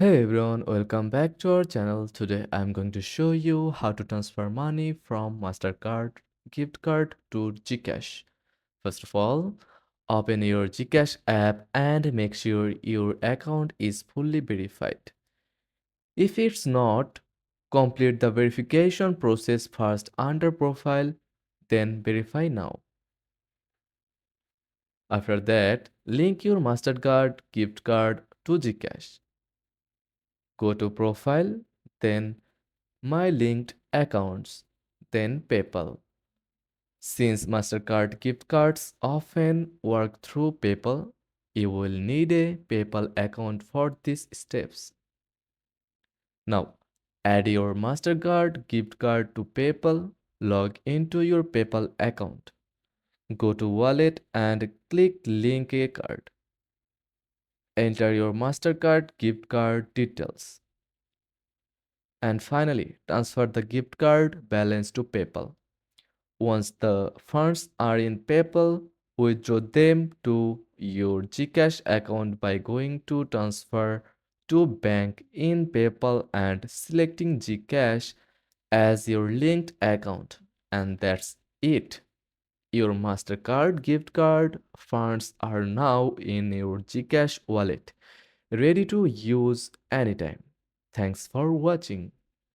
Hey everyone, welcome back to our channel. Today I'm going to show you how to transfer money from Mastercard gift card to GCash. First of all, open your GCash app and make sure your account is fully verified. If it's not, complete the verification process first under profile, then verify now. After that, link your Mastercard gift card to GCash. Go to profile, then My linked accounts, then PayPal. Since Mastercard gift cards often work through PayPal, you will need a PayPal account for these steps. Now, add your Mastercard gift card to PayPal, log into your PayPal account. Go to Wallet and click Link a card. Enter your Mastercard gift card details. And finally, transfer the gift card balance to PayPal. Once the funds are in PayPal, withdraw them to your GCash account by going to Transfer to Bank in PayPal and selecting GCash as your linked account. And that's it. Your Mastercard gift card funds are now in your GCash wallet, ready to use anytime. Thanks for watching.